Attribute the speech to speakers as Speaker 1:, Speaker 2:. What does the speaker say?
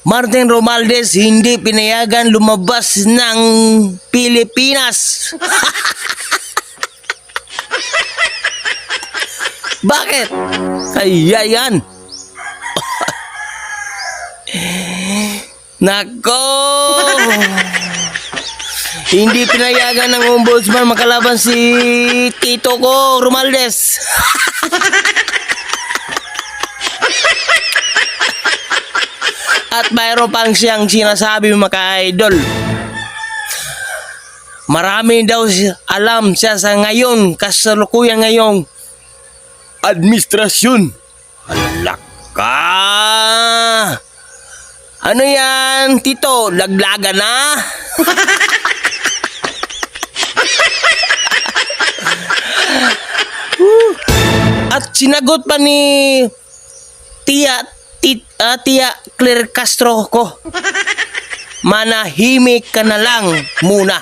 Speaker 1: Martin Romualdez hindi pinayagan lumabas ng Pilipinas. Bakit? Kaya yan. Nako! Hindi pinayagan ng ombudsman makalaban si Tito ko, Romualdez. At mayroon pang siyang sinasabi mga idol. Marami daw alam siya sa ngayon, kasalukuyan ngayong administrasyon. Alaka! Ano yan, Tito? Laglaga na? At sinagot pa ni Tia Claire Castro ko, manahimik ka na lang muna.